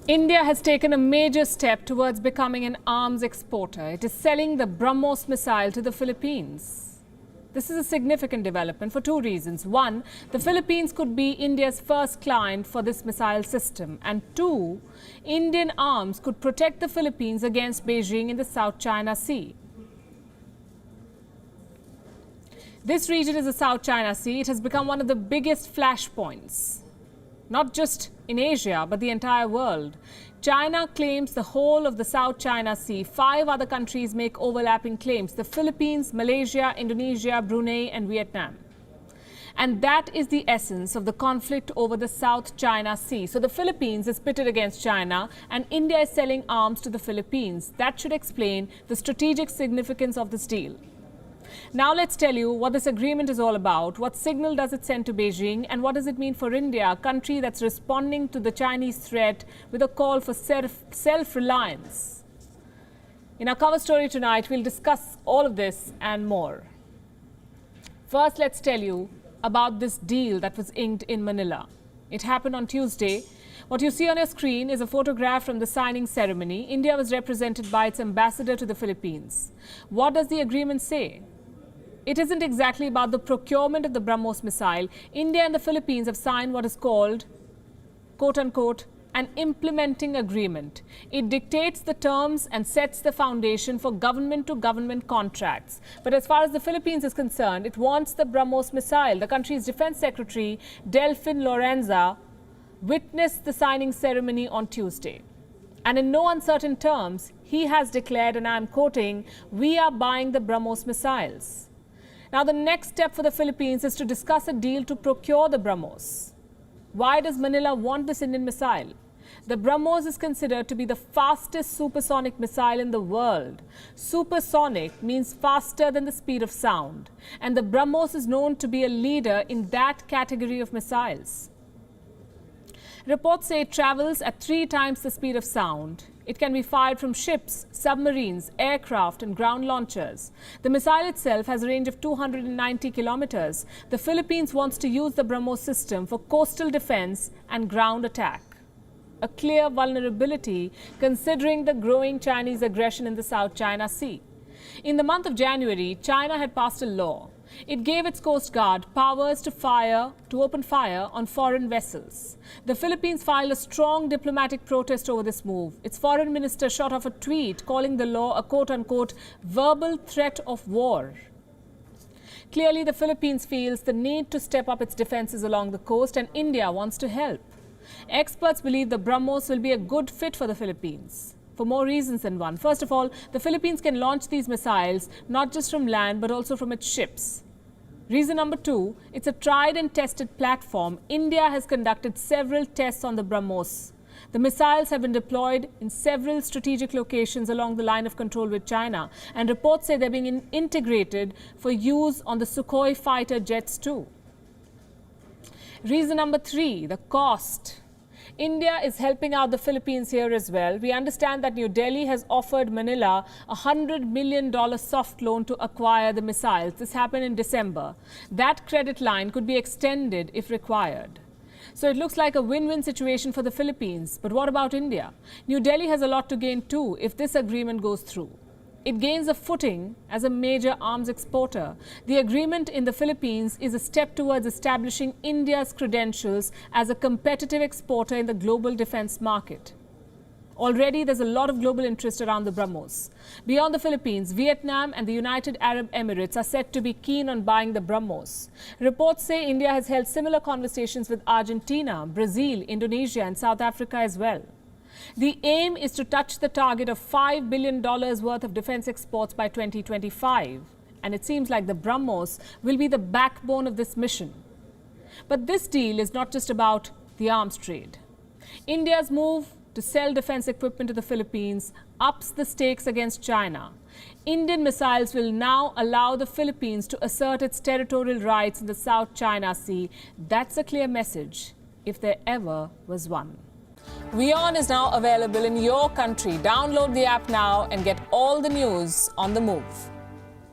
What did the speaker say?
India has taken a major step towards becoming an arms exporter. It is selling the Brahmos missile to the Philippines. This is a significant development for two reasons. One, the Philippines could be India's first client for this missile system. And two, Indian arms could protect the Philippines against Beijing in the South China Sea. This region is the South China Sea. It has become one of the biggest flashpoints, not just in Asia, but the entire world. China claims the whole of the South China Sea. 5 other countries make overlapping claims: the Philippines, Malaysia, Indonesia, Brunei and Vietnam. And that is the essence of the conflict over the South China Sea. So the Philippines is pitted against China and India is selling arms to the Philippines. That should explain the strategic significance of this deal. Now let's tell you what this agreement is all about. What signal does it send to Beijing, and what does it mean for India, a country that's responding to the Chinese threat with a call for self-reliance? In our cover story tonight, we'll discuss all of this and more. First, let's tell you about this deal that was inked in Manila. It happened on Tuesday. What you see on your screen is a photograph from the signing ceremony. India was represented by its ambassador to the Philippines. What does the agreement say? It isn't exactly about the procurement of the Brahmos missile. India and the Philippines have signed what is called, quote-unquote, an implementing agreement. It dictates the terms and sets the foundation for government-to-government contracts. But as far as the Philippines is concerned, it wants the Brahmos missile. The country's defense secretary, Delfin Lorenza, witnessed the signing ceremony on Tuesday. And in no uncertain terms, he has declared, and I'm quoting, "We are buying the Brahmos missiles." Now, the next step for the Philippines is to discuss a deal to procure the Brahmos. Why does Manila want this Indian missile? The Brahmos is considered to be the fastest supersonic missile in the world. Supersonic means faster than the speed of sound. And the Brahmos is known to be a leader in that category of missiles. Reports say it travels at 3 times the speed of sound. It can be fired from ships, submarines, aircraft and ground launchers. The missile itself has a range of 290 kilometers. The Philippines wants to use the Brahmos system for coastal defense and ground attack. A clear vulnerability considering the growing Chinese aggression in the South China Sea. In the month of January, China had passed a law. It gave its Coast Guard powers to open fire on foreign vessels. The Philippines filed a strong diplomatic protest over this move. Its foreign minister shot off a tweet calling the law a quote-unquote verbal threat of war. Clearly, the Philippines feels the need to step up its defenses along the coast, and India wants to help. Experts believe the Brahmos will be a good fit for the Philippines, for more reasons than one. First of all, the Philippines can launch these missiles not just from land but also from its ships. Reason number 2, it's a tried and tested platform. India has conducted several tests on the Brahmos. The missiles have been deployed in several strategic locations along the line of control with China, and reports say they're being integrated for use on the Sukhoi fighter jets too. Reason number 3, the cost. India is helping out the Philippines here as well. We understand that New Delhi has offered Manila a $100 million soft loan to acquire the missiles. This happened in December. That credit line could be extended if required. So it looks like a win-win situation for the Philippines. But what about India? New Delhi has a lot to gain too if this agreement goes through. It gains a footing as a major arms exporter. The agreement in the Philippines is a step towards establishing India's credentials as a competitive exporter in the global defense market. Already, there's a lot of global interest around the Brahmos. Beyond the Philippines, Vietnam and the United Arab Emirates are said to be keen on buying the Brahmos. Reports say India has held similar conversations with Argentina, Brazil, Indonesia and South Africa as well. The aim is to touch the target of $5 billion worth of defense exports by 2025. And it seems like the Brahmos will be the backbone of this mission. But this deal is not just about the arms trade. India's move to sell defense equipment to the Philippines ups the stakes against China. Indian missiles will now allow the Philippines to assert its territorial rights in the South China Sea. That's a clear message, if there ever was one. WION is now available in your country. Download the app now and get all the news on the move.